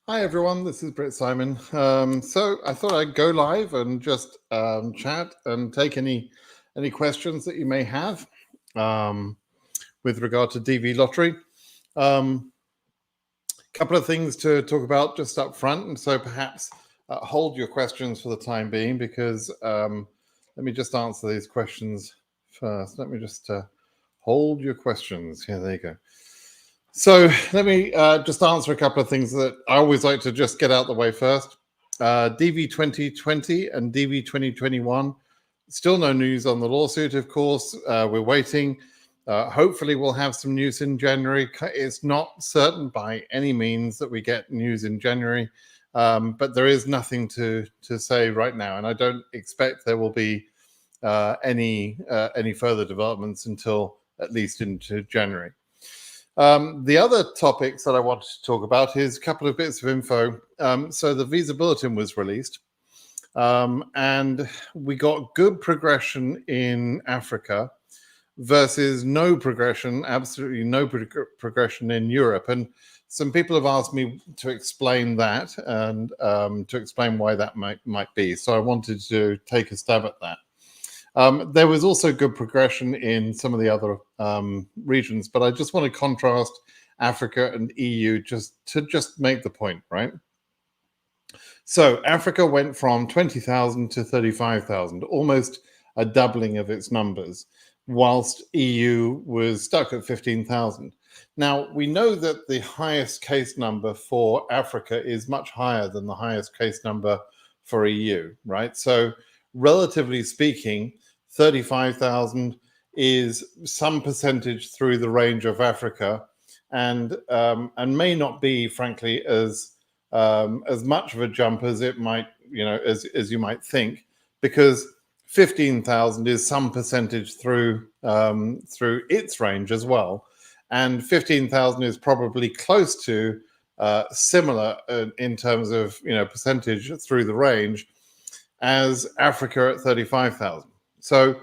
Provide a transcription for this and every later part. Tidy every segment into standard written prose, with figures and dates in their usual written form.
Hi everyone, this is Britt Simon. So I thought I'd go live and just chat and take any questions that you may have um, with regard to DV lottery. Couple of things to talk about just up front, and so perhaps hold your questions for the time being because let me just answer these questions first. Let me just hold your questions. Yeah, there you go. So let me just answer a couple of things that I always like to just get out the way first. DV 2020 and DV 2021, still no news on the lawsuit, of course. We're waiting. Hopefully, we'll have some news in January. It's not certain by any means that we get news in January, but there is nothing to say right now, and I don't expect there will be any further developments until at least into January. The other topics that I wanted to talk about is a couple of bits of info. So the visa bulletin was released, and we got good progression in Africa versus no progression, absolutely no progression in Europe. And some people have asked me to explain that and to explain why that might be. So I wanted to take a stab at that. There was also good progression in some of the other regions, but I just want to contrast Africa and EU just to make the point, right? So Africa went from 20,000 to 35,000, almost a doubling of its numbers, whilst EU was stuck at 15,000. Now, we know that the highest case number for Africa is much higher than the highest case number for EU, right? So relatively speaking, 35,000 is some percentage through the range of Africa, and may not be, frankly, as much of a jump as it might, as you might think, because 15,000 is some percentage through its range as well, and 15,000 is probably close to similar in terms of percentage through the range as Africa at 35,000. So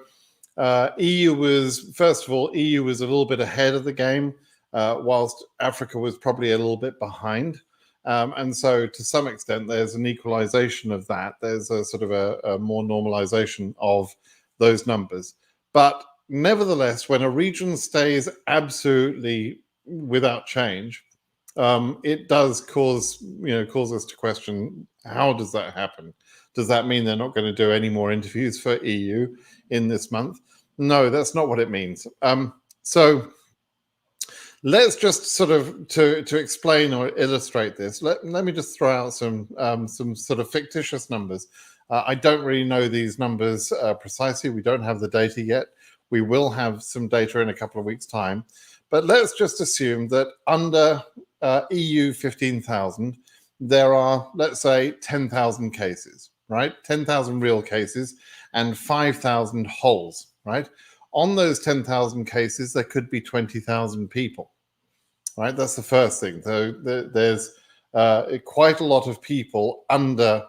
EU was, first of all, EU was a little bit ahead of the game, whilst Africa was probably a little bit behind. And so to some extent, there's an equalization of that. There's a sort of a more normalization of those numbers. But nevertheless, when a region stays absolutely without change, it does cause us to question, how does that happen? Does that mean they're not going to do any more interviews for EU in this month? No, that's not what it means. So let's just sort of to explain or illustrate this. Let me just throw out some sort of fictitious numbers. I don't really know these numbers precisely. We don't have the data yet. We will have some data in a couple of weeks' time. But let's just assume that under EU 15,000, there are, let's say, 10,000 cases, right? 10,000 real cases and 5,000 holes, right? On those 10,000 cases, there could be 20,000 people, right? That's the first thing. So there's quite a lot of people under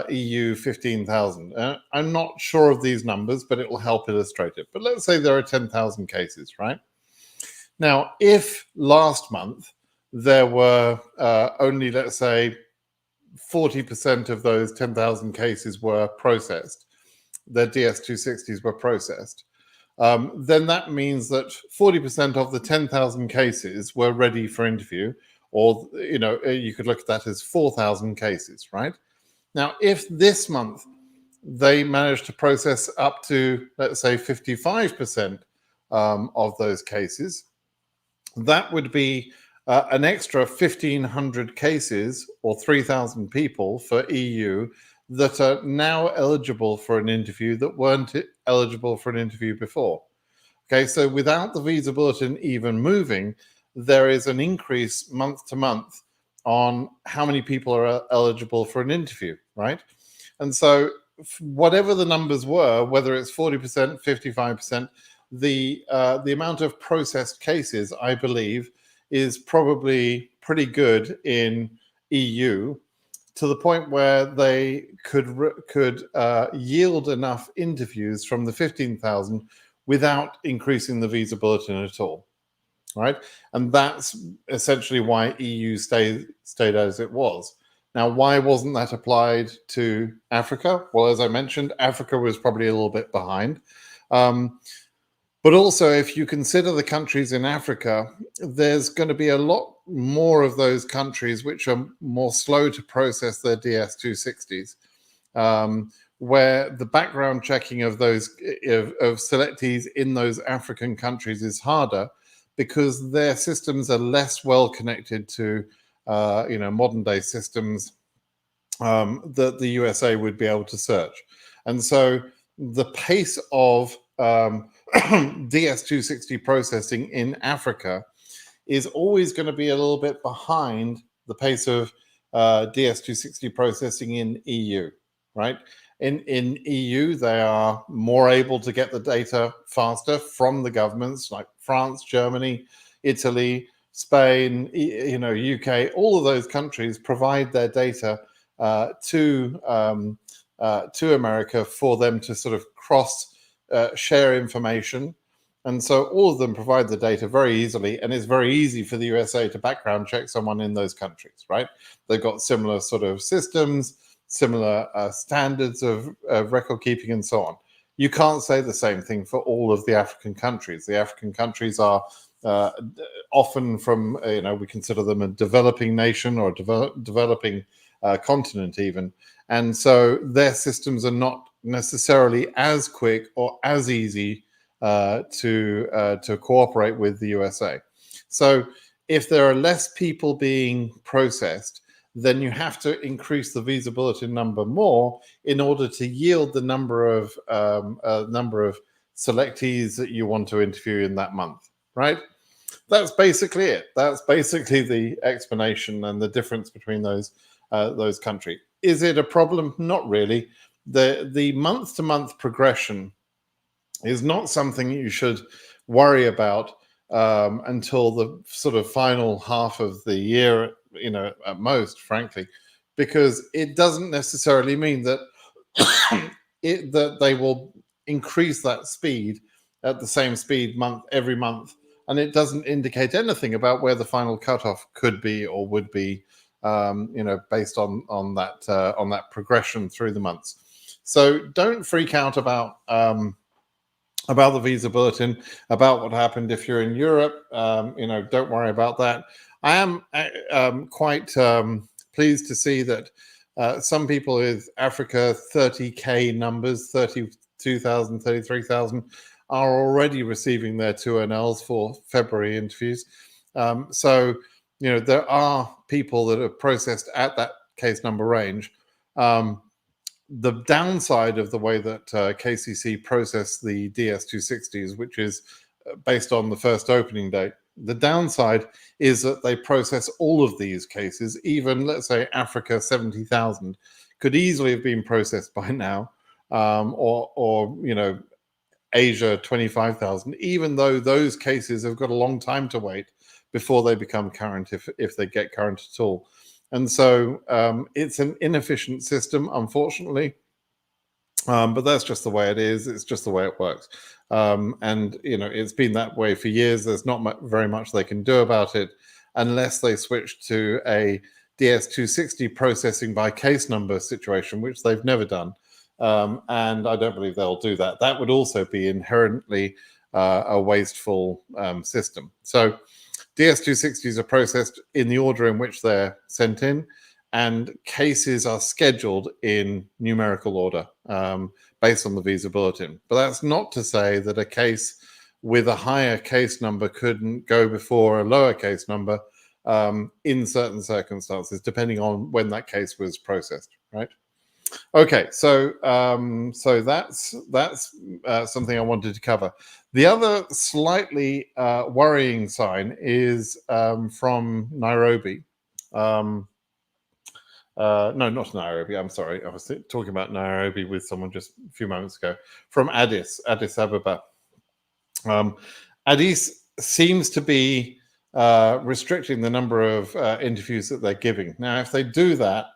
EU 15,000. I'm not sure of these numbers, but it will help illustrate it. But let's say there are 10,000 cases, right? Now, if last month there were only, let's say, 40% of those 10,000 cases were processed, their DS-260s were processed, then that means that 40% of the 10,000 cases were ready for interview, or, you could look at that as 4,000 cases, right? Now, if this month they managed to process up to, let's say, 55% of those cases, that would be an extra 1,500 cases or 3,000 people for EU that are now eligible for an interview that weren't eligible for an interview before. Okay, so without the visa bulletin even moving, there is an increase month to month on how many people are eligible for an interview, right? And so whatever the numbers were, whether it's 40%, 55%, the amount of processed cases, I believe, is probably pretty good in EU, to the point where they could yield enough interviews from the 15,000 without increasing the visa bulletin at all. right? And that's essentially why EU stayed as it was. Now, why wasn't that applied to Africa? Well, as I mentioned, Africa was probably a little bit behind. But also, if you consider the countries in Africa, there's going to be a lot more of those countries which are more slow to process their DS260s, where the background checking of those of selectees in those African countries is harder because their systems are less well connected to modern day systems that the USA would be able to search. And so the pace of DS260 processing in Africa is always going to be a little bit behind the pace of DS260 processing in EU, right? In EU, they are more able to get the data faster from the governments like France, Germany, Italy, Spain, UK. All of those countries provide their data to America for them to sort of cross share information. And so all of them provide the data very easily, and it's very easy for the USA to background check someone in those countries, right? They've got similar sort of systems, similar standards of record keeping and so on. You can't say the same thing for all of the African countries. The African countries are often from, we consider them a developing nation or a developing continent even. And so their systems are not necessarily as quick or as easy to cooperate with the USA. So if there are less people being processed, then you have to increase the visa bulletin number more in order to yield the number of selectees that you want to interview in that month, right? That's basically it. That's basically the explanation and the difference between those countries. Is it a problem? Not really. The month-to-month progression is not something you should worry about until the sort of final half of the year, at most, frankly, because it doesn't necessarily mean that that they will increase that speed at the same speed every month, and it doesn't indicate anything about where the final cutoff could be or would be, based on that progression through the months. So don't freak out about the visa bulletin, about what happened if you're in Europe. Don't worry about that. I am quite pleased to see that some people with Africa 30K numbers, 32,000, 33,000, are already receiving their 2NLs for February interviews. So, there are people that are processed at that case number range. The downside of the way that KCC process the DS260s, which is based on the first opening date, the downside is that they process all of these cases. Even, let's say, Africa 70,000 could easily have been processed by now, or Asia 25,000, even though those cases have got a long time to wait before they become current, if they get current at all. And so it's an inefficient system, unfortunately, but that's just the way it is. It's just the way it works. And, it's been that way for years. There's not very much they can do about it unless they switch to a DS260 processing by case number situation, which they've never done. And I don't believe they'll do that. That would also be inherently a wasteful system. So DS260s are processed in the order in which they're sent in, and cases are scheduled in numerical order based on the visa bulletin. But that's not to say that a case with a higher case number couldn't go before a lower case number in certain circumstances, depending on when that case was processed, right? Okay, so that's something I wanted to cover. The other slightly worrying sign is from Nairobi. No, not Nairobi. I'm sorry. I was talking about Nairobi with someone just a few moments ago. From Addis Ababa. Addis seems to be restricting the number of interviews that they're giving. Now, if they do that,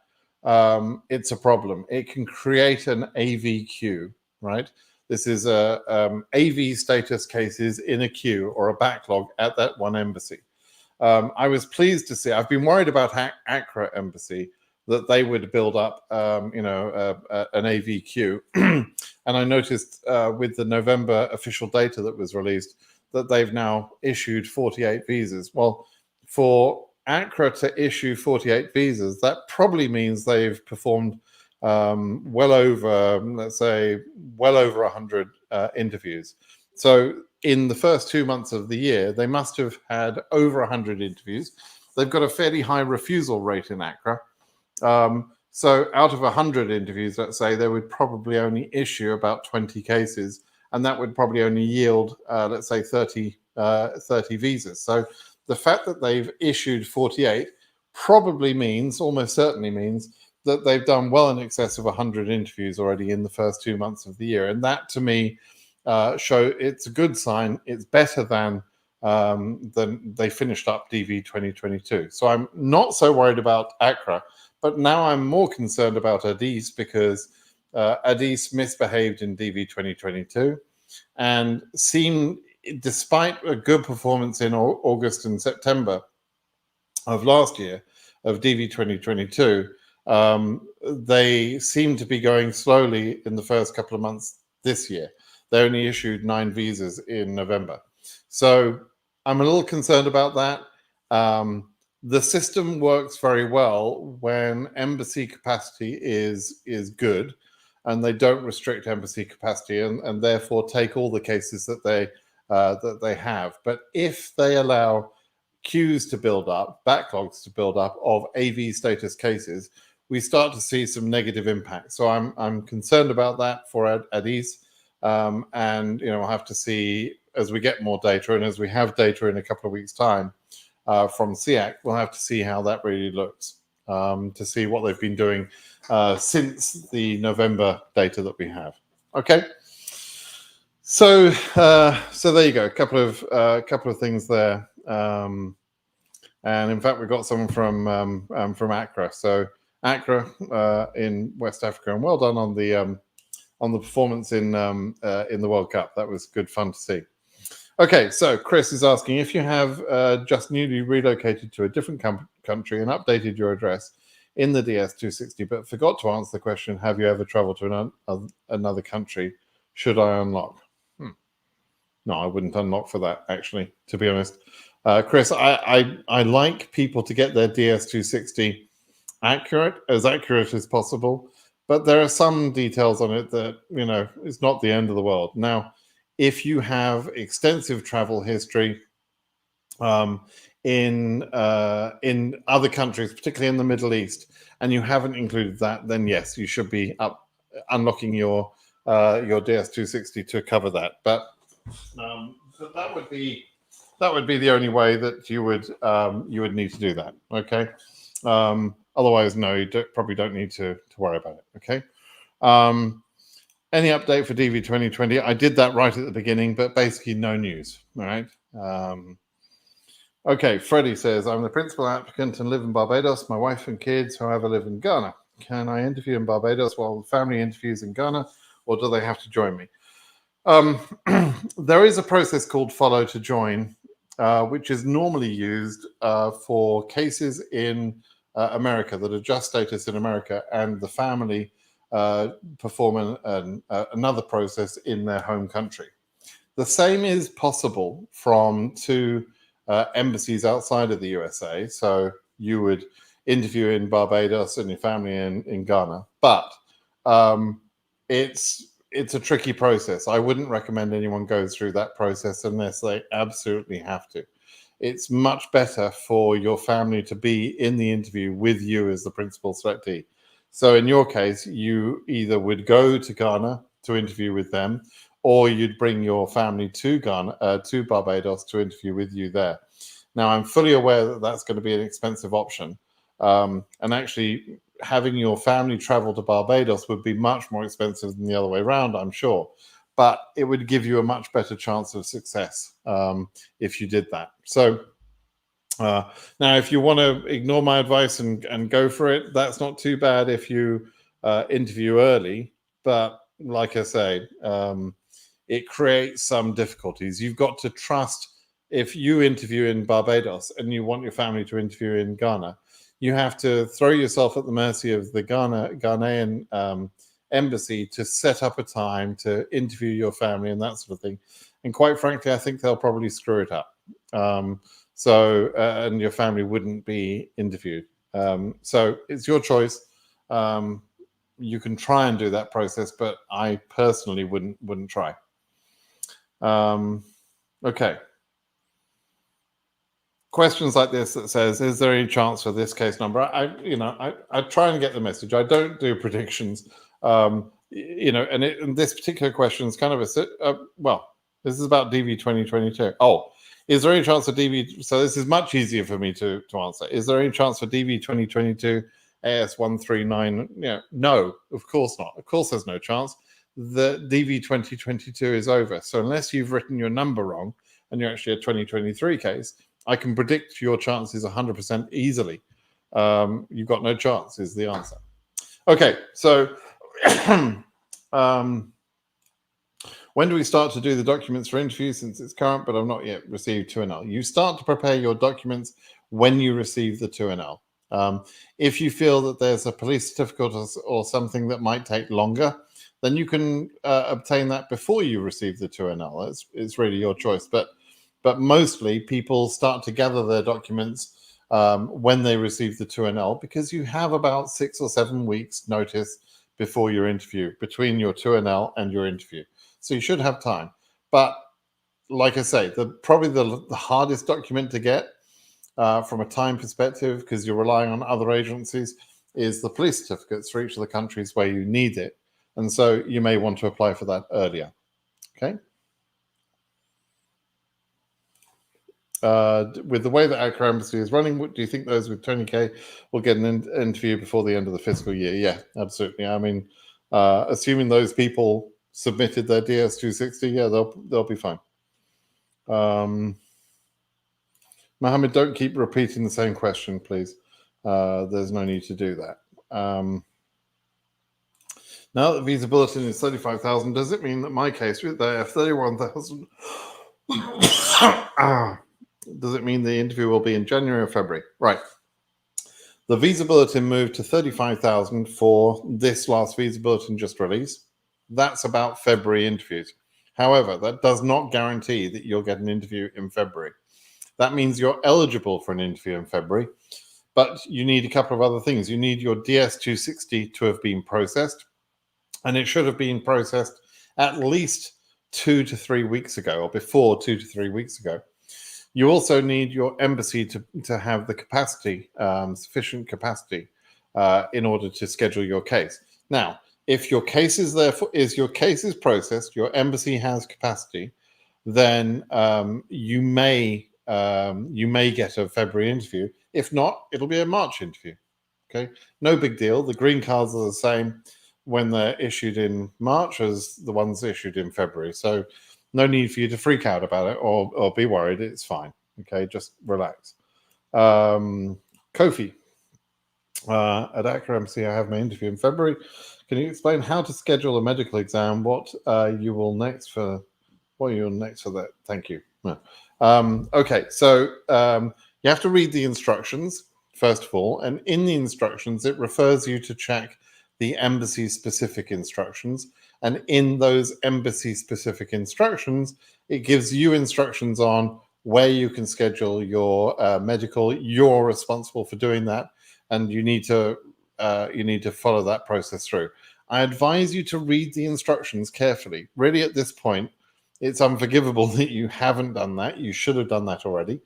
it's a problem. It can create an AV queue, right? This is AV status cases in a queue or a backlog at that one embassy. I was pleased to see, I've been worried about Accra embassy, that they would build up, an AV queue. And I noticed with the November official data that was released that they've now issued 48 visas. Well, for Accra to issue 48 visas, that probably means they've performed well over 100 interviews. So in the first 2 months of the year, they must have had over 100 interviews. They've got a fairly high refusal rate in Accra. So out of 100 interviews, let's say, they would probably only issue about 20 cases, and that would probably only yield, let's say, 30 visas. So the fact that they've issued 48 probably means, almost certainly means, that they've done well in excess of 100 interviews already in the first 2 months of the year. And that, to me, it's a good sign. It's better than they finished up DV 2022. So I'm not so worried about Accra, but now I'm more concerned about Addis, because Addis misbehaved in DV 2022 and seemed, despite a good performance in August and September of last year, of DV 2022, they seem to be going slowly in the first couple of months this year. They only issued 9 visas in November. So I'm a little concerned about that. The system works very well when embassy capacity is good, and they don't restrict embassy capacity, and therefore take all the cases that they have. But if they allow queues to build up, backlogs to build up of AV status cases, we start to see some negative impact. So I'm concerned about that for Addis, and we'll have to see as we get more data, and as we have data in a couple of weeks' time from SEAC, we'll have to see how that really looks, to see what they've been doing since the November data that we have. Okay, so there you go, a couple of things there, and in fact we've got someone from Accra. So Accra in West Africa, and well done on the performance in the World Cup. That was good fun to see. Okay, so Chris is asking, if you have just newly relocated to a different country and updated your address in the DS-260, but forgot to answer the question, have you ever traveled to another country? Should I unlock? No, I wouldn't unlock for that, actually, to be honest. Chris, I like people to get their DS-260 as accurate as possible, but there are some details on it that, it's not the end of the world. Now, if you have extensive travel history in other countries, particularly in the Middle East, and you haven't included that, then yes, you should be unlocking your DS-260 to cover that. But that would be the only way that you would need to do that. Okay. Otherwise, no, you probably don't need to worry about it. Okay. Any update for DV 2020? I did that right at the beginning, but basically no news. All right. Okay. Freddie says, I'm the principal applicant and live in Barbados. My wife and kids, however, live in Ghana. Can I interview in Barbados while the family interviews in Ghana, or do they have to join me? There is a process called follow to join, which is normally used for cases in America that are just status in America, and the family perform another process in their home country. The same is possible from 2 embassies outside of the USA. So you would interview in Barbados and your family in Ghana, but it's a tricky process. I wouldn't recommend anyone goes through that process unless they absolutely have to. It's much better for your family to be in the interview with you as the principal selectee. So in your case, you either would go to Ghana to interview with them, or you'd bring your family to Ghana, to Barbados to interview with you there. Now, I'm fully aware that that's going to be an expensive option. And actually, having your family travel to Barbados would be much more expensive than the other way around, I'm sure. But it would give you a much better chance of success if you did that. So now, if you want to ignore my advice and go for it, that's not too bad if you interview early. But like I say, it creates some difficulties. You've got to trust, if you interview in Barbados and you want your family to interview in Ghana, you have to throw yourself at the mercy of the Ghanaian embassy to set up a time to interview your family and that sort of thing. And quite frankly, I think they'll probably screw it up. And your family wouldn't be interviewed. So it's your choice. You can try and do that process, but I personally wouldn't try. Okay. Questions like this that says, is there any chance for this case number? I try and get the message. I don't do predictions. And this particular question is kind of this is about DV 2022. Oh, is there any chance for DV? So this is much easier for me to answer. Is there any chance for DV 2022 AS139? No, of course not. Of course there's no chance. The DV 2022 is over. So unless you've written your number wrong and you're actually a 2023 case, I can predict your chances 100% easily. You've got no chance is the answer. Okay, so when do we start to do the documents for interview, since it's current, but I've not yet received 2NL? You start to prepare your documents when you receive the 2NL. If you feel that there's a police certificate or something that might take longer, then you can obtain that before you receive the 2NL. It's really your choice. But mostly people start to gather their documents when they receive the 2NL, because you have about 6 or 7 weeks notice before your interview, between your 2NL and your interview. So you should have time. But like I say, probably the hardest document to get from a time perspective, because you're relying on other agencies, is the police certificates for each of the countries where you need it. And so you may want to apply for that earlier. Okay. With the way that Accra Embassy is running, do you think those with 20K will get an interview before the end of the fiscal year? Yeah, absolutely. I mean, assuming those people submitted their DS260, yeah, they'll be fine. Mohammed, don't keep repeating the same question, please. There's no need to do that. Now that visa bulletin is 35,000, does it mean that my case with the 31,000? Does it mean the interview will be in January or February? Right. The visa bulletin moved to 35,000 for this last visa bulletin just released. That's about February interviews. However, that does not guarantee that you'll get an interview in February. That means you're eligible for an interview in February, but you need a couple of other things. You need your DS260 to have been processed, and it should have been processed at least 2 to 3 weeks ago, or before 2 to 3 weeks ago. You also need your embassy to have the capacity, sufficient capacity, in order to schedule your case. Now, if your case is processed, your embassy has capacity, then you may get a February interview. If not, it'll be a March interview. Okay, no big deal. The green cards are the same when they're issued in March as the ones issued in February. So no need for you to freak out about it or be worried. It's fine. Okay, just relax. Kofi, at Accra MC, I have my interview in February. Can you explain how to schedule a medical exam? What you will next for that? Thank you. Okay, so you have to read the instructions first of all, and in the instructions it refers you to check the embassy specific instructions, and in those embassy specific instructions it gives you instructions on where you can schedule your medical. You're responsible for doing that, and you need to follow that process through. I advise you to read the instructions carefully. Really, at this point, it's unforgivable that you haven't done that. You should have done that already.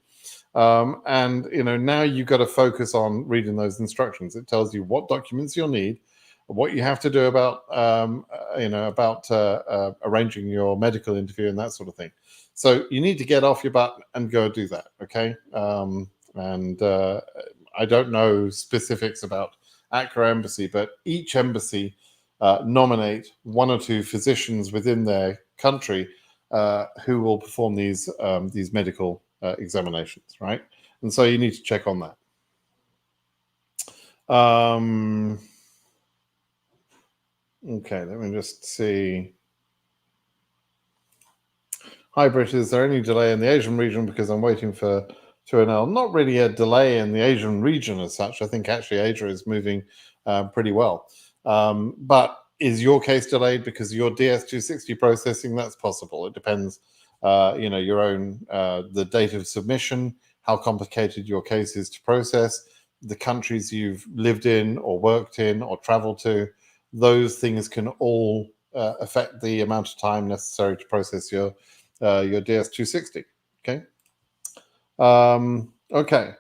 And now you've got to focus on reading those instructions. It tells you what documents you'll need, what you have to do about arranging your medical interview and that sort of thing. So you need to get off your butt and go do that. Okay. I don't know specifics about Accra Embassy, but each embassy nominate 1 or 2 physicians within their country who will perform these medical examinations, right? And so you need to check on that. Okay, let me just see. Hybrid, is there any delay in the Asian region because I'm waiting for 2NL? Not really a delay in the Asian region as such. I think actually Asia is moving pretty well. But is your case delayed because of your DS260 processing? That's possible. It depends, your own, the date of submission, how complicated your case is to process, the countries you've lived in or worked in or traveled to. Those things can all affect the amount of time necessary to process your DS260. Okay. Okay.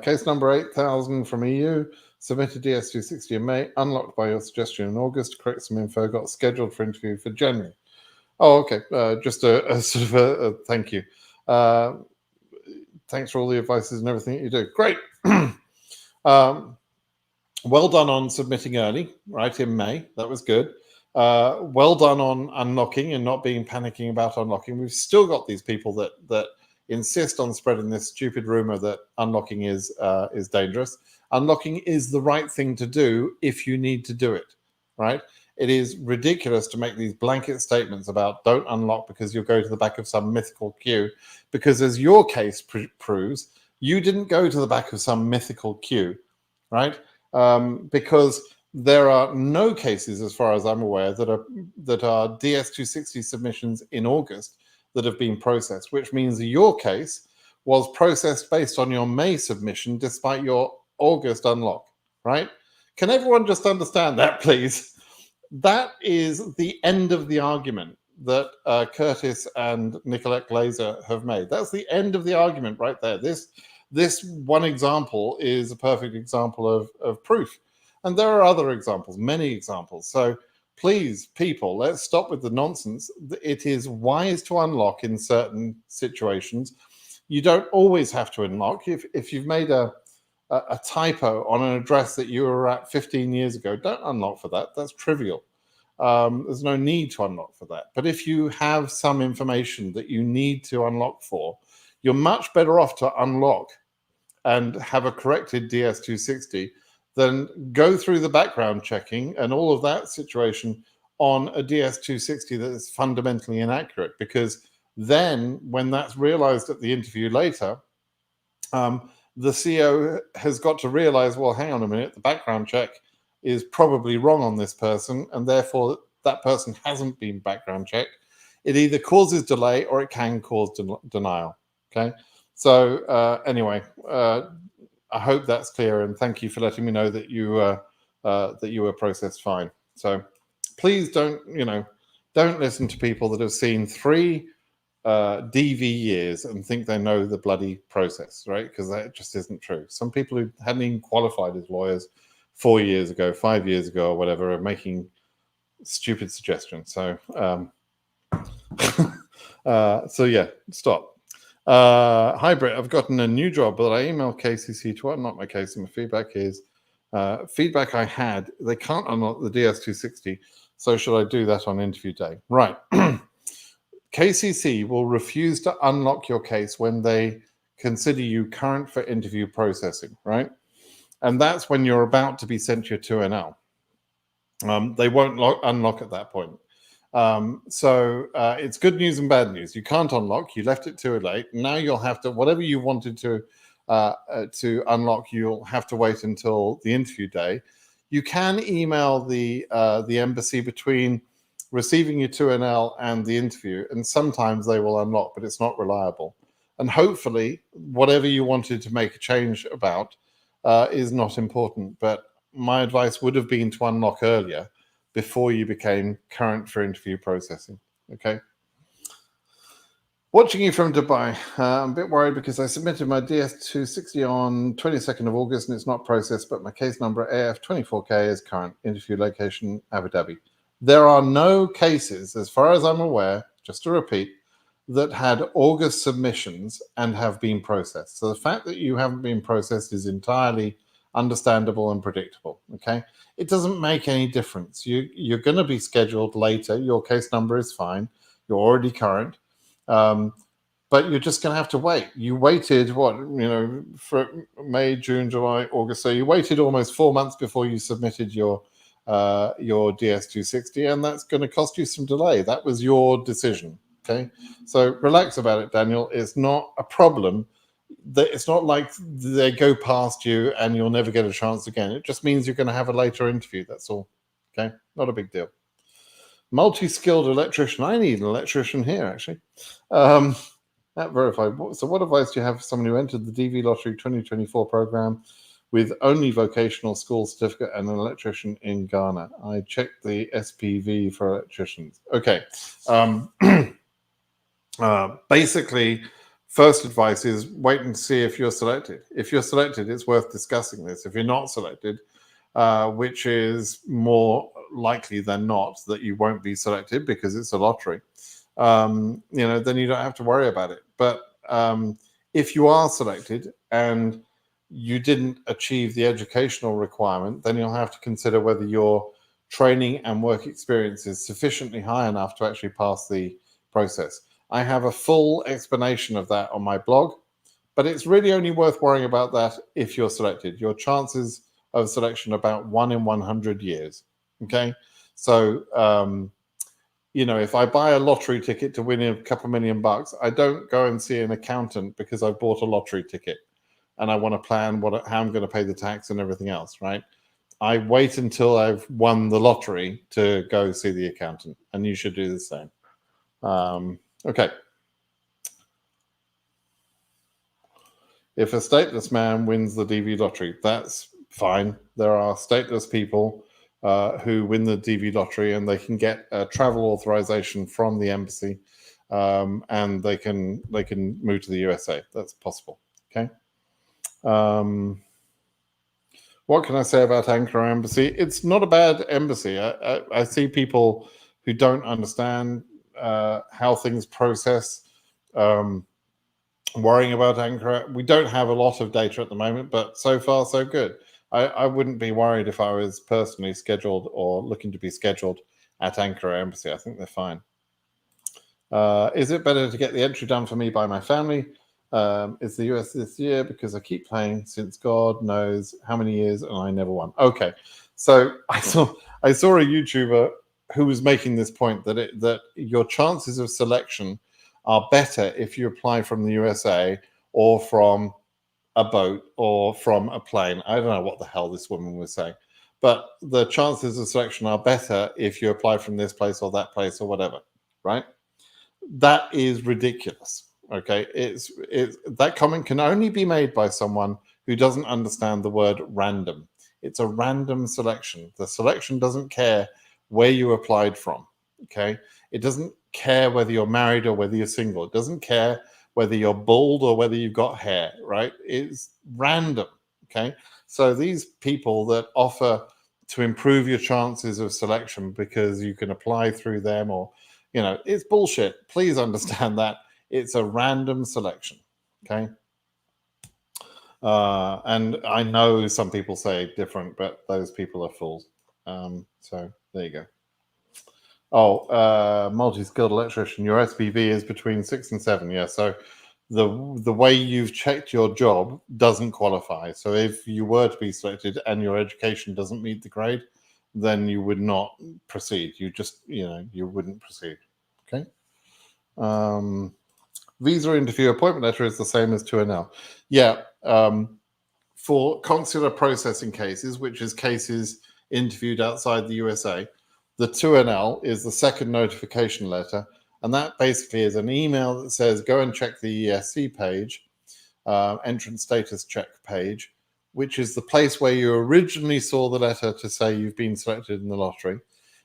Case number 8000 from EU. Submitted DS260 in May, unlocked by your suggestion in August. Correct some info. Got scheduled for interview for January. Oh, okay. Just a sort of a thank you. Thanks for all the advices and everything that you do. Great. Well done on submitting early, right, in May. That was good. Well done on unlocking and not being panicking about unlocking. We've still got these people that insist on spreading this stupid rumor that unlocking is dangerous. Unlocking is the right thing to do if you need to do it, right? It is ridiculous to make these blanket statements about don't unlock because you'll go to the back of some mythical queue, because as your case proves, you didn't go to the back of some mythical queue, right? Because there are no cases, as far as I'm aware, that are DS260 submissions in August that have been processed, which means your case was processed based on your May submission despite your August unlock, right? Can everyone just understand that, please? That is the end of the argument that Curtis and Nicolette Glazer have made. That's the end of the argument right there. This one example is a perfect example of proof. And there are other examples, many examples. So please, people, let's stop with the nonsense. It is wise to unlock in certain situations. You don't always have to unlock. If you've made a typo on an address that you were at 15 years ago, don't unlock for that. That's trivial. There's no need to unlock for that. But if you have some information that you need to unlock for, you're much better off to unlock and have a corrected DS260 than go through the background checking and all of that situation on a DS260 that is fundamentally inaccurate. Because then when that's realized at the interview later, the CEO has got to realize, well, hang on a minute, the background check is probably wrong on this person, and therefore that person hasn't been background checked. It either causes delay or it can cause denial. Okay. So anyway, I hope that's clear, and thank you for letting me know that you were processed fine. So please don't listen to people that have seen 3 DV years and think they know the bloody process, right? Because that just isn't true. Some people who hadn't even qualified as lawyers 4 years ago, 5 years ago, or whatever, are making stupid suggestions. So, so yeah, stop. Hi, Britt. I've gotten a new job, but I emailed KCC to not my case. And my feedback is feedback I had. They can't unlock the DS260. So should I do that on interview day? Right. KCC will refuse to unlock your case when they consider you current for interview processing, right? And that's when you're about to be sent your 2NL. They won't unlock at that point. So it's good news and bad news. You can't unlock. You left it too late. Now you'll have to, whatever you wanted to unlock, you'll have to wait until the interview day. You can email the embassy between receiving your 2NL and the interview, and sometimes they will unlock, but it's not reliable. And hopefully, whatever you wanted to make a change about is not important. But my advice would have been to unlock earlier before you became current for interview processing. Okay. Watching you from Dubai, I'm a bit worried because I submitted my DS260 on 22nd of August and it's not processed, but my case number AF24K is current. Interview location, Abu Dhabi. There are no cases, as far as I'm aware, just to repeat, that had August submissions and have been processed. So the fact that you haven't been processed is entirely understandable and predictable. Okay, it doesn't make any difference. You're going to be scheduled later. Your case number is fine. You're already current, but you're just going to have to wait. You waited for May, June, July, August. So you waited almost 4 months before you submitted your DS260, and that's going to cost you some delay. That was your decision. Okay, so relax about it, Daniel. It's not a problem. It's not like they go past you and you'll never get a chance again. It just means you're going to have a later interview. That's all. Okay, not a big deal. Multi-skilled electrician. I need an electrician here, actually. That verified. So what advice do you have for someone who entered the DV Lottery 2024 program with only vocational school certificate and an electrician in Ghana? I checked the SPV for electricians. Okay. Basically, first advice is wait and see if you're selected. If you're selected, it's worth discussing this. If you're not selected, which is more likely than not that you won't be selected because it's a lottery, then you don't have to worry about it. But if you are selected and you didn't achieve the educational requirement, then you'll have to consider whether your training and work experience is sufficiently high enough to actually pass the process. I have a full explanation of that on my blog, but it's really only worth worrying about that if you're selected. Your chances of selection about 1 in 100 years. Okay, so if I buy a lottery ticket to win a couple $1 million, I don't go and see an accountant because I bought a lottery ticket and I want to plan how I'm going to pay the tax and everything else, right? I wait until I've won the lottery to go see the accountant, and you should do the same. Okay. If a stateless man wins the DV lottery, that's fine. There are stateless people who win the DV lottery, and they can get a travel authorization from the embassy, and they can move to the USA. That's possible. Okay. What can I say about Ankara Embassy? It's not a bad embassy. I see people who don't understand how things process, worrying about Ankara. We don't have a lot of data at the moment, but so far so good. I wouldn't be worried if I was personally scheduled or looking to be scheduled at Ankara Embassy. I think they're fine. Is it better to get the entry done for me by my family? It's the US this year because I keep playing since God knows how many years and I never won. Okay, so I saw a YouTuber who was making this point that your chances of selection are better if you apply from the USA or from a boat or from a plane. I don't know what the hell this woman was saying, but the chances of selection are better if you apply from this place or that place or whatever, right? That is ridiculous. Okay, it's that comment can only be made by someone who doesn't understand the word random. It's a random selection. The selection doesn't care where you applied from. Okay, it doesn't care whether you're married or whether you're single. It doesn't care whether you're bald or whether you've got hair, right? It's random. Okay, so these people that offer to improve your chances of selection because you can apply through them, or it's bullshit. Please understand that. It's a random selection, okay? And I know some people say different, but those people are fools. So there you go. Oh, multi-skilled electrician. Your SPV is between 6 and 7. Yeah, so the way you've checked your job doesn't qualify. So if you were to be selected and your education doesn't meet the grade, then you would not proceed. You just, you wouldn't proceed, okay? Visa interview appointment letter is the same as 2NL. Yeah, for consular processing cases, which is cases interviewed outside the USA, the 2NL is the second notification letter, and that basically is an email that says go and check the ESC page, entrance status check page, which is the place where you originally saw the letter to say you've been selected in the lottery.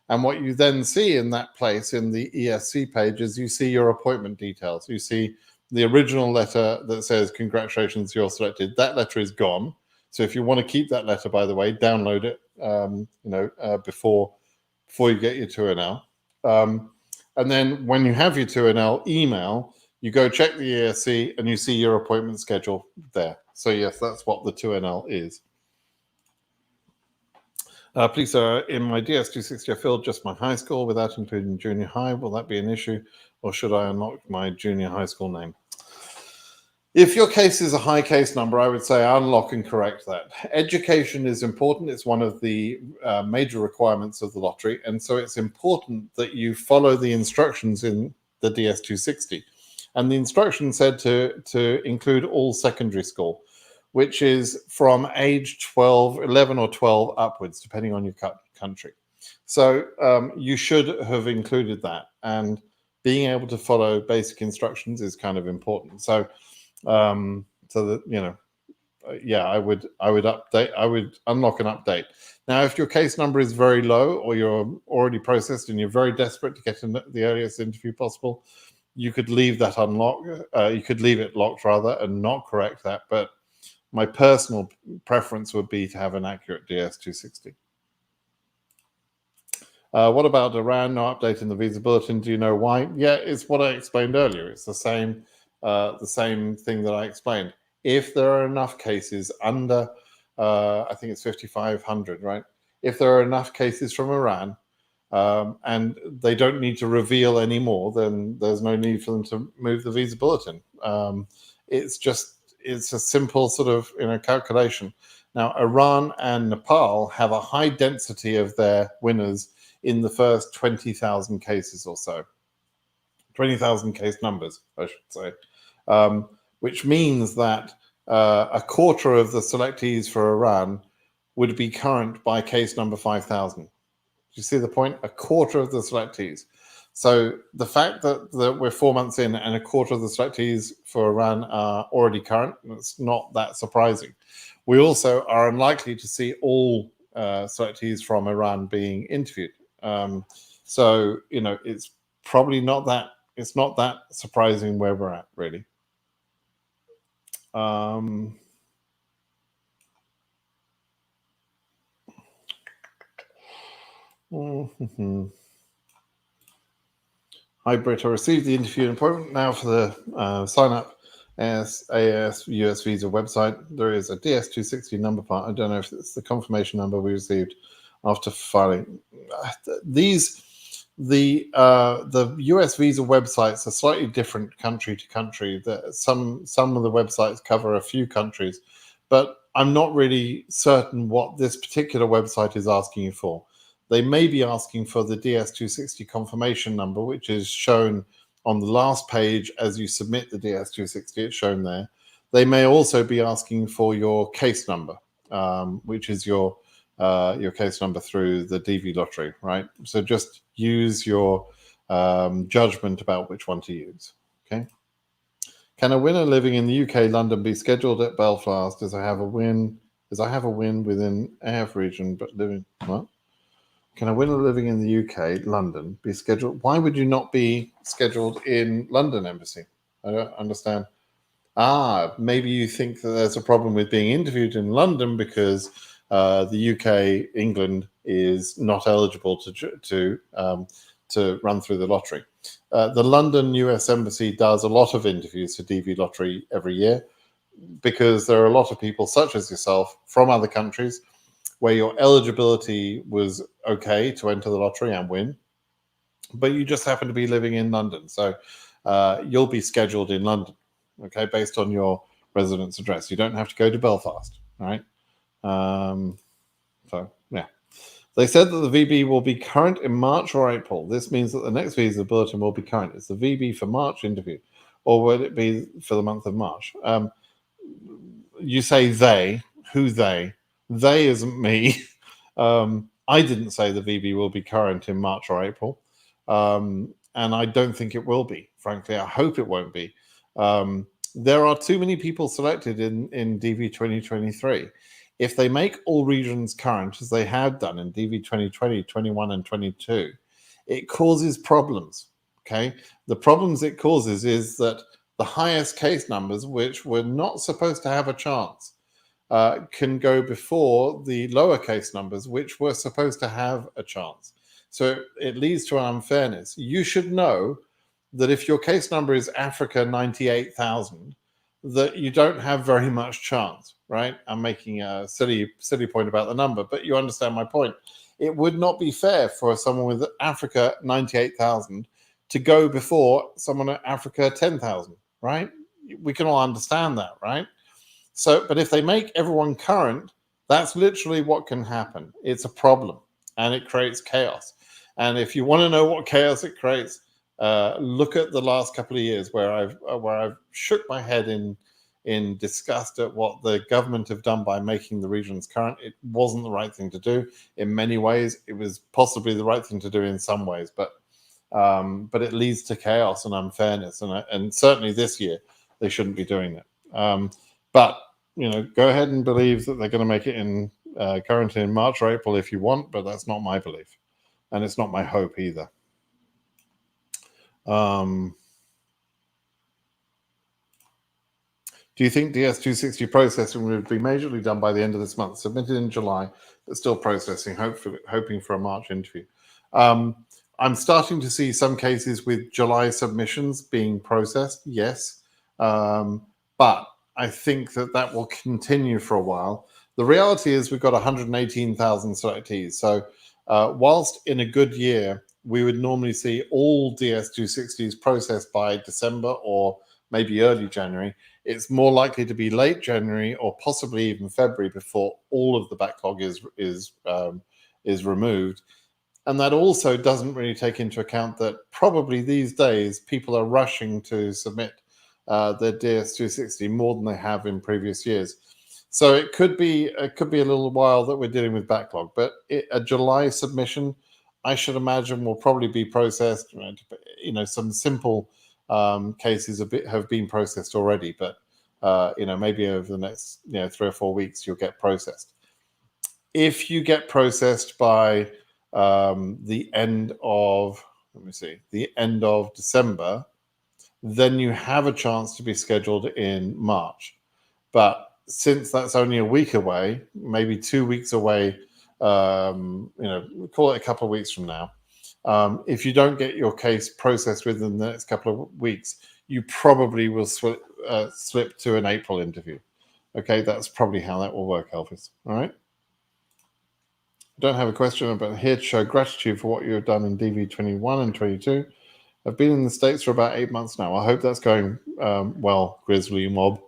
And what you then see in that place in the ESC page is you see your appointment details. You see the original letter that says, congratulations, you're selected. That letter is gone. So if you want to keep that letter, by the way, download it, before you get your 2NL. And then when you have your 2NL email, you go check the ESC and you see your appointment schedule there. So yes, that's what the 2NL is. Please, sir, in my DS260, I filled just my high school without including junior high. Will that be an issue, or should I unlock my junior high school name? If your case is a high case number, I would say unlock and correct that. Education is important. It's one of the major requirements of the lottery, and so it's important that you follow the instructions in the DS260. And the instruction said to include all secondary school, which is from age 11 or 12 upwards, depending on your country. So you should have included that. And being able to follow basic instructions is kind of important. So, so that, you know, yeah, I would update. I would unlock an update. Now, if your case number is very low, or you're already processed and you're very desperate to get in the earliest interview possible, you could leave that unlocked. You could leave it locked rather, and not correct that. But my personal preference would be to have an accurate DS260. What about Iran? No update in the visa bulletin. Do you know why? Yeah, it's what I explained earlier. It's the same thing that I explained. If there are enough cases under, I think it's 5,500, right? If there are enough cases from Iran, and they don't need to reveal any more, then there's no need for them to move the visa bulletin. It's a simple sort of, you know, calculation. Now, Iran and Nepal have a high density of their winners in the first 20,000 cases or so. 20,000 case numbers, I should say. Which means that a quarter of the selectees for Iran would be current by case number 5,000. Do you see the point? A quarter of the selectees. So the fact that we're 4 months in and a quarter of the selectees for Iran are already current, it's not that surprising. We also are unlikely to see all selectees from Iran being interviewed. So, you know, it's probably not that surprising where we're at, really. Hi, Britt. I received the interview appointment now for the sign up AS US visa website. There is a DS260 number part. I don't know if it's the confirmation number we received after filing. The US visa websites are slightly different country to country. Some of the websites cover a few countries, but I'm not really certain what this particular website is asking you for. They may be asking for the DS260 confirmation number, which is shown on the last page as you submit the DS260. It's shown there. They may also be asking for your case number, which is your case number through the DV lottery, right? So just use your judgment about which one to use. Okay. Can a winner living in the UK, London, be scheduled at Belfast as I have a win within AF region, but living what? Can a winner living in the UK, London, be scheduled? Why would you not be scheduled in London Embassy? I don't understand. Maybe you think that there's a problem with being interviewed in London because the UK, England, is not eligible to run through the lottery. The London US Embassy does a lot of interviews for DV lottery every year because there are a lot of people, such as yourself, from other countries where your eligibility was okay to enter the lottery and win, but you just happen to be living in London. So you'll be scheduled in London, okay, based on your residence address. You don't have to go to Belfast, all right? So, yeah. They said that the VB will be current in March or April. This means that the next visa bulletin will be current. It's the VB for March interview, or would it be for the month of March? You say they. Who they? They isn't me. I didn't say the VB will be current in March or April, and I don't think it will be. Frankly, I hope it won't be. There are too many people selected in DV 2023. If they make all regions current, as they have done in DV 2020, 21, and 22, it causes problems. Okay, the problems it causes is that the highest case numbers, which were not supposed to have a chance, can go before the lower case numbers, which were supposed to have a chance. So it leads to an unfairness. You should know that if your case number is Africa 98,000, that you don't have very much chance, right? I'm making a silly point about the number, but you understand my point. It would not be fair for someone with Africa 98,000 to go before someone at Africa 10,000, right? We can all understand that, right? So, but if they make everyone current, that's literally what can happen. It's a problem and it creates chaos. And if you want to know what chaos it creates, look at the last couple of years where I've shook my head in disgust at what the government have done by making the regions current. It wasn't the right thing to do. In many ways, it was possibly the right thing to do in some ways, but it leads to chaos and unfairness, and certainly this year they shouldn't be doing it. But go ahead and believe that they're going to make it in current in March or April if you want, but that's not my belief, and it's not my hope either. Do you think DS-260 processing would be majorly done by the end of this month? Submitted in July, but still processing, hoping for a March interview. I'm starting to see some cases with July submissions being processed, yes. But I think that will continue for a while. The reality is we've got 118,000 selectees. So whilst in a good year, we would normally see all DS-260s processed by December or maybe early January, it's more likely to be late January or possibly even February before all of the backlog is removed. And that also doesn't really take into account that probably these days people are rushing to submit their DS-260 more than they have in previous years. So it could be a little while that we're dealing with backlog, but a July submission, I should imagine, will probably be processed. Some simple cases have been processed already, but maybe over the next 3 or 4 weeks you'll get processed. If you get processed by the end of December, then you have a chance to be scheduled in March. But since that's only a week away, maybe 2 weeks away, call it a couple of weeks from now, if you don't get your case processed within the next couple of weeks, you probably will slip to an April interview. Okay, that's probably how that will work, Elvis. All right. I don't have a question, but here to show gratitude for what you have done in DV21 and 22. I've been in the States for about 8 months now. I hope that's going well, Grizzly Mob.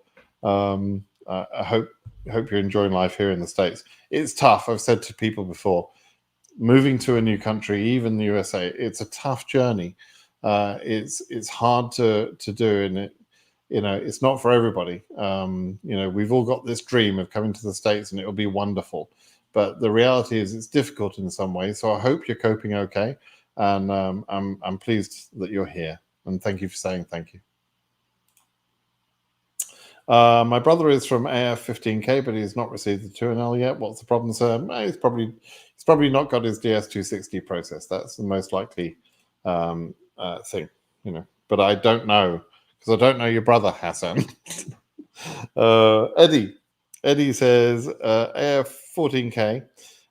I hope you're enjoying life here in the States. It's tough. I've said to people before, moving to a new country, even the USA, it's a tough journey. It's hard to do, and it's not for everybody. We've all got this dream of coming to the States, and it'll be wonderful. But the reality is, it's difficult in some ways. So I hope you're coping okay, and I'm pleased that you're here. And thank you for saying thank you. My brother is from AF15K, but he's not received the 2NL yet. What's the problem, sir? He's probably not got his DS-260 process. That's the most likely thing, But I don't know, because I don't know your brother, Hassan. Eddie says, AF14K,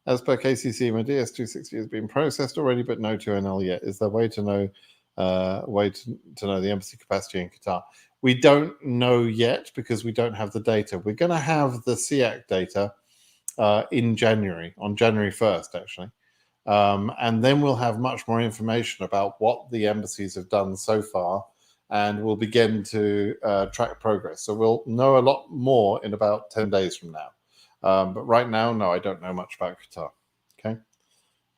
as per KCC, my DS-260 has been processed already, but no 2NL yet. Is there a way to know the embassy capacity in Qatar? We don't know yet because we don't have the data. We're going to have the SEAC data in January, on January 1st, actually. And then we'll have much more information about what the embassies have done so far, and we'll begin to track progress. So we'll know a lot more in about 10 days from now. But right now, no, I don't know much about Qatar. Okay.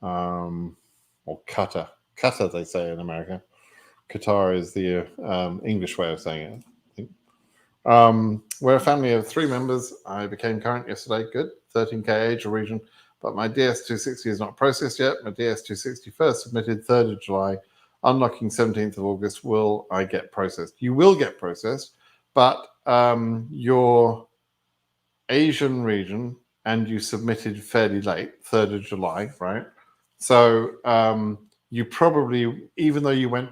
Or Qatar. Qatar, they say in America. Qatar is the English way of saying it, I think. We're a family of 3 members. I became current yesterday. Good. 13K age or region. But my DS-260 is not processed yet. My DS-260 first submitted 3rd of July. Unlocking 17th of August. Will I get processed? You will get processed, but your Asian region, and you submitted fairly late, 3rd of July, right? So you probably, even though you went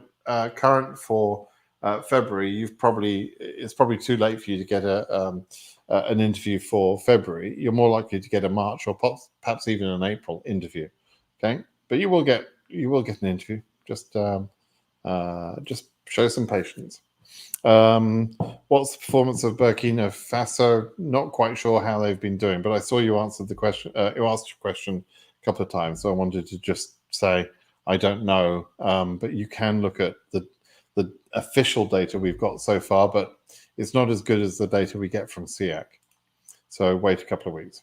current for February, it's probably too late for you to get an interview for February. You're more likely to get a March or perhaps even an April interview. Okay, but you will get an interview. Just show some patience. What's the performance of Burkina Faso? Not quite sure how they've been doing, but I saw you answered the question. You asked your question a couple of times, so I wanted to just say I don't know. But you can look at the official data we've got so far, but it's not as good as the data we get from SEAC. So wait a couple of weeks.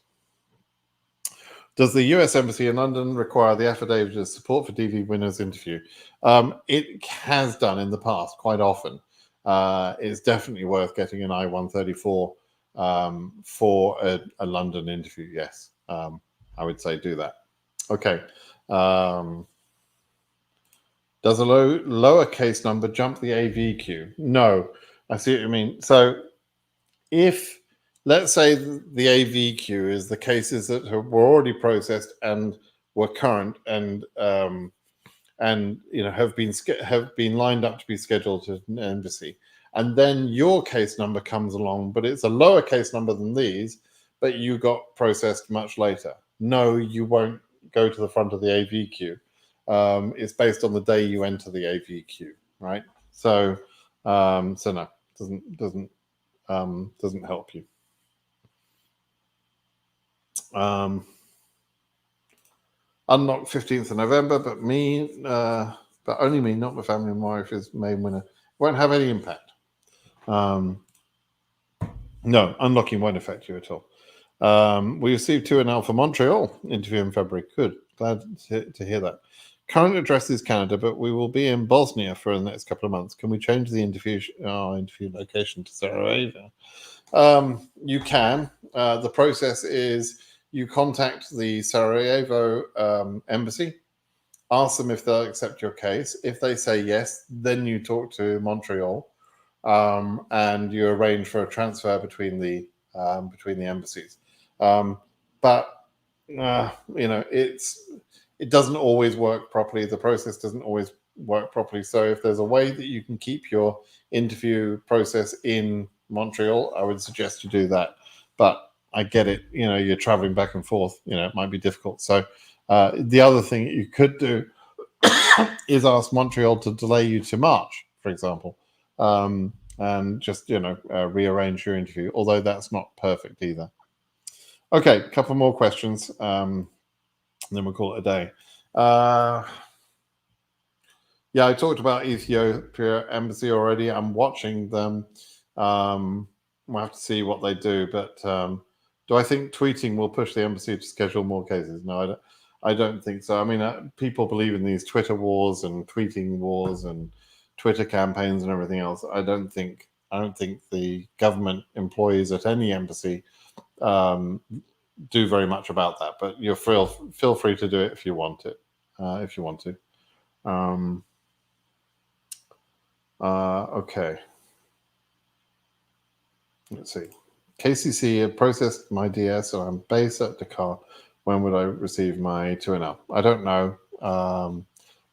Does the US Embassy in London require the affidavit of support for DV winners interview? It has done in the past quite often. It's definitely worth getting an I-134 for a London interview. Yes, I would say do that. Okay. Does a lower case number jump the AV queue? No, I see what you mean. So if, let's say the AV queue is the cases that were already processed and were current and have been lined up to be scheduled to an embassy, and then your case number comes along, but it's a lower case number than these, but you got processed much later. No, you won't go to the front of the AV queue. It's based on the day you enter the AV queue, right? So no, doesn't help you. Unlocked 15th of November, but only me, not my family and wife, is main winner. Won't have any impact. No, unlocking won't affect you at all. We received 2NL for Montreal interview in February. Good, glad to hear that. Current address is Canada, but we will be in Bosnia for the next couple of months. Can we change the interview location to Sarajevo? You can. The process is you contact the Sarajevo embassy, ask them if they'll accept your case. If they say yes, then you talk to Montreal, and you arrange for a transfer between the embassies. It doesn't always work properly. The process doesn't always work properly. So if there's a way that you can keep your interview process in Montreal, I would suggest you do that. But I get it. You're traveling back and forth. It might be difficult. So the other thing you could do is ask Montreal to delay you to March, for example, and just rearrange your interview. Although that's not perfect either. Okay, a couple more questions. And then we'll call it a day. Yeah, I talked about Ethiopia embassy already. I'm watching them. We'll have to see what they do. But do I think tweeting will push the embassy to schedule more cases? No, I don't think so. I mean, people believe in these Twitter wars and tweeting wars and Twitter campaigns and everything else. I don't think the government employees at any embassy do very much about that, but you're feel free to do it if you want it. Okay. Let's see. KCC have processed my DS, so I'm based at Dakar. When would I receive my 2NL? I don't know.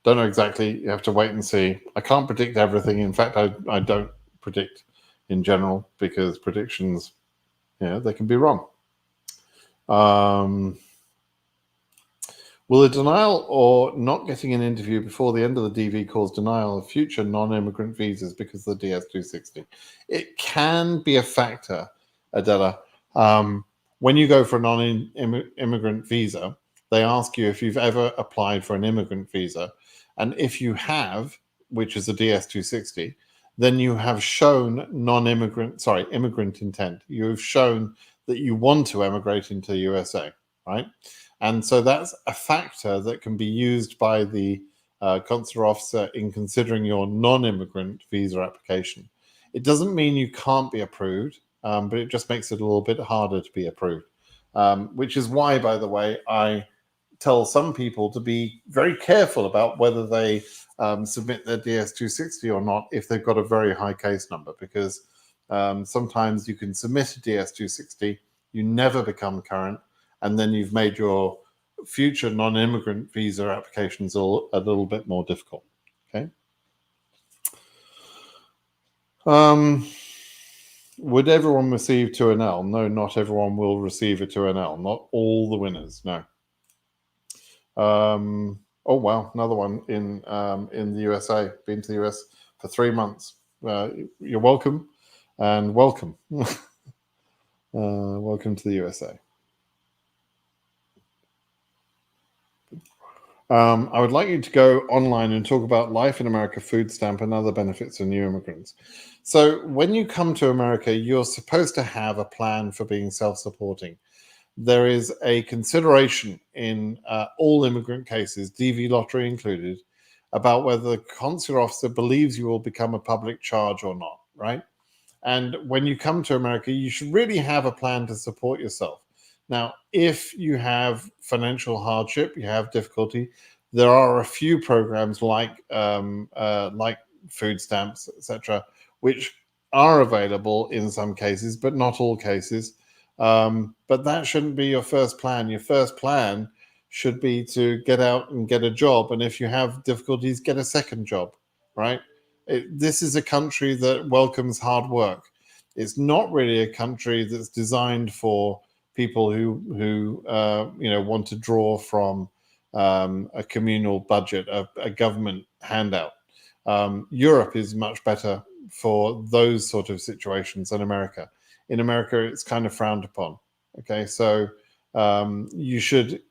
Don't know exactly. You have to wait and see. I can't predict everything. In fact, I don't predict in general, because predictions, they can be wrong. Will a denial or not getting an interview before the end of the DV cause denial of future non-immigrant visas because of the DS-260? It can be a factor, Adela. When you go for a non-immigrant visa, they ask you if you've ever applied for an immigrant visa. And if you have, which is a DS-260, then you have shown immigrant intent. You've shown that you want to emigrate into the USA, right? And so that's a factor that can be used by the consular officer in considering your non-immigrant visa application. It doesn't mean you can't be approved, but it just makes it a little bit harder to be approved, which is why, by the way, I tell some people to be very careful about whether they submit their DS-260 or not if they've got a very high case number, because sometimes you can submit a DS-260, you never become current, and then you've made your future non-immigrant visa applications a little bit more difficult. Okay. Would everyone receive 2NL? No, not everyone will receive a 2NL. Not all the winners. No. Oh wow, another one in the USA. Been to the US for 3 months. You're welcome, and welcome. Welcome to the USA. I would like you to go online and talk about life in America, food stamp, and other benefits for new immigrants. So when you come to America, you're supposed to have a plan for being self-supporting. there is a consideration in all immigrant cases, DV lottery included, about whether the consular officer believes you will become a public charge or not, right? And when you come to America, you should really have a plan to support yourself. Now, if you have financial hardship, you have difficulty, there are a few programs like food stamps, etc., which are available in some cases, but not all cases. But that shouldn't be your first plan. Your first plan should be to get out and get a job. And if you have difficulties, get a second job, right? This is a country that welcomes hard work. It's not really a country that's designed for people who want to draw from a communal budget, a government handout. Europe is much better for those sort of situations than America. In America, it's kind of frowned upon. Okay, so you should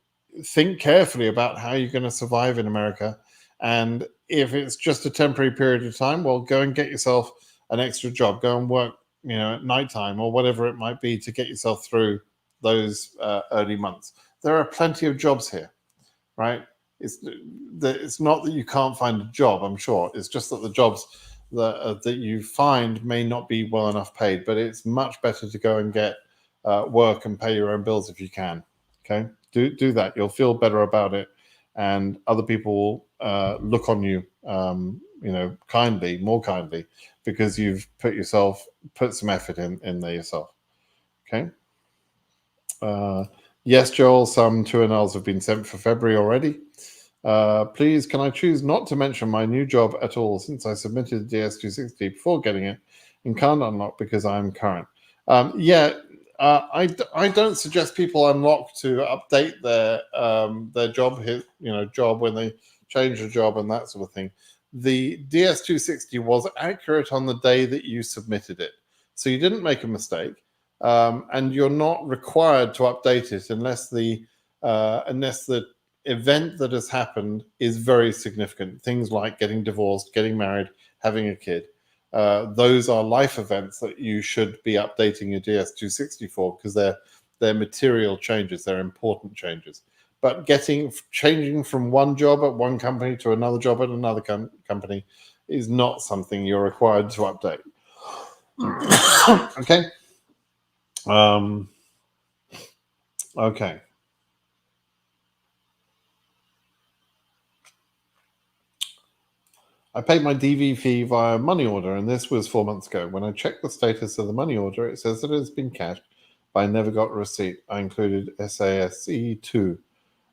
think carefully about how you're going to survive in America. And if it's just a temporary period of time, well, go and get yourself an extra job. Go and work, at nighttime or whatever it might be to get yourself through those early months. There are plenty of jobs here, right? It's not that you can't find a job, I'm sure. It's just that the jobs that you find may not be well enough paid, but it's much better to go and get work and pay your own bills if you can. Okay, do that. You'll feel better about it, and other people will look on you, more kindly, because you've put some effort in there yourself. Okay. Yes, Joel, some 2NLs have been sent for February already. Please, can I choose not to mention my new job at all since I submitted the DS260 before getting it and can't unlock because I'm current? I don't suggest people unlock to update their job when they change a job and that sort of thing. The DS260 was accurate on the day that you submitted it, so you didn't make a mistake. And you're not required to update it unless the event that has happened is very significant. Things like getting divorced, getting married, having a kid. Those are life events that you should be updating your DS260 for, because they're material changes, they're important changes. But changing from one job at one company to another job at another company is not something you're required to update. Okay. Okay. I paid my DV fee via money order, and this was 4 months ago. When I checked the status of the money order, it says that it has been cashed, but I never got a receipt. I included SASE 2.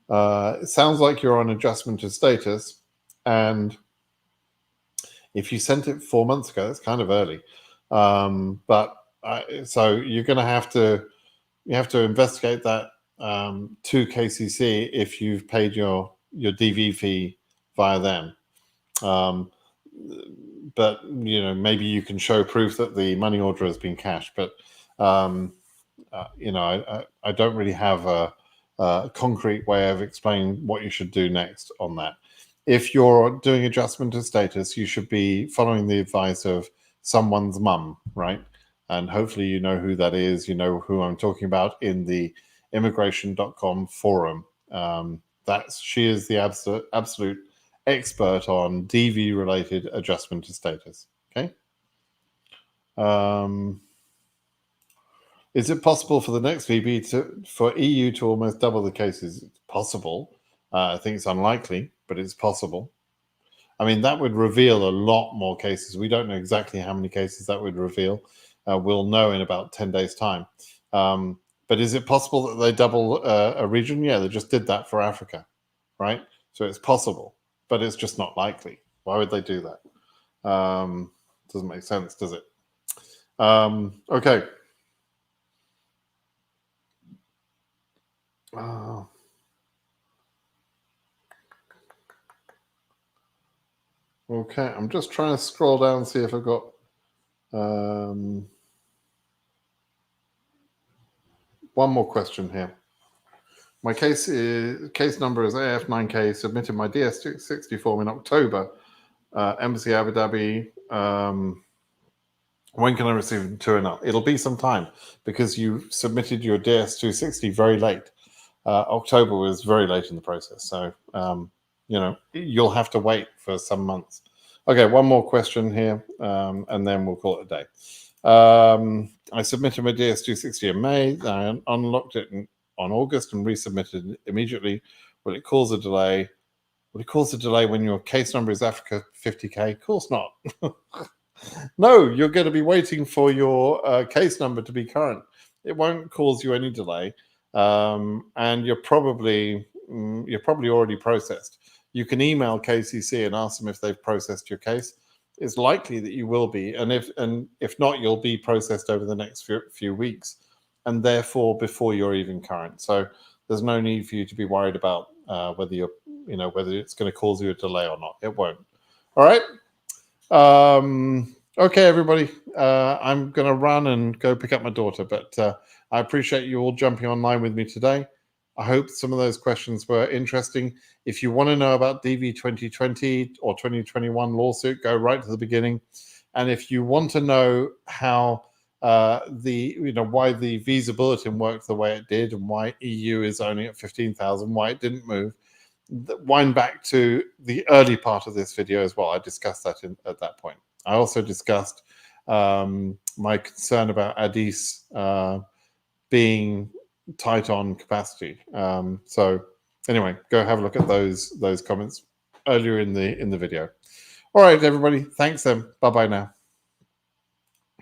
It sounds like you're on adjustment of status, and if you sent it 4 months ago, that's kind of early. So you're going to have to investigate that to KCC if you've paid your DV fee via them. But maybe you can show proof that the money order has been cashed. But I don't really have a concrete way of explaining what you should do next on that. If you're doing adjustment of status, you should be following the advice of someone's mum, right? And hopefully you know who that is. You know who I'm talking about in the immigration.com forum. She is the absolute expert on DV related adjustment to status. Okay. Is it possible for the next VB for EU to almost double the cases? It's possible. I think it's unlikely, but it's possible. I mean, that would reveal a lot more cases. We don't know exactly how many cases that would reveal. We'll know in about 10 days' time. But is it possible that they double a region? Yeah, they just did that for Africa, right? So it's possible, but it's just not likely. Why would they do that? Doesn't make sense, does it? Okay. Okay, I'm just trying to scroll down and see if I've got one more question here. My case number is AF9K. Submitted my DS60 form in October. Embassy Abu Dhabi When can I receive them 2 It'll be some time because you submitted your DS260 very late. October was very late in the process. So, you'll have to wait for some months. Okay, one more question here, and then we'll call it a day. I submitted my DS260 in May. I unlocked it on August and resubmitted it immediately. Will it cause a delay? Will it cause a delay when your case number is Africa 50K? Of course not. No, you're going to be waiting for your case number to be current. It won't cause you any delay, and you're probably already processed. You can email KCC and ask them if they've processed your case. It's likely that you will be, and if not, you'll be processed over the next few weeks, and therefore before you're even current. So there's no need for you to be worried about whether it's going to cause you a delay or not. It won't. All right. Okay, everybody. I'm going to run and go pick up my daughter, but I appreciate you all jumping online with me today. I hope some of those questions were interesting. If you want to know about DV 2020 or 2021 lawsuit, go right to the beginning. And if you want to know how why the visa bulletin worked the way it did and why EU is only at 15,000, why it didn't move, wind back to the early part of this video as well. I discussed that at that point. I also discussed my concern about Addis being tight on capacity. So anyway, go have a look at those comments earlier in the video. All right, everybody. Thanks then. Bye-bye now.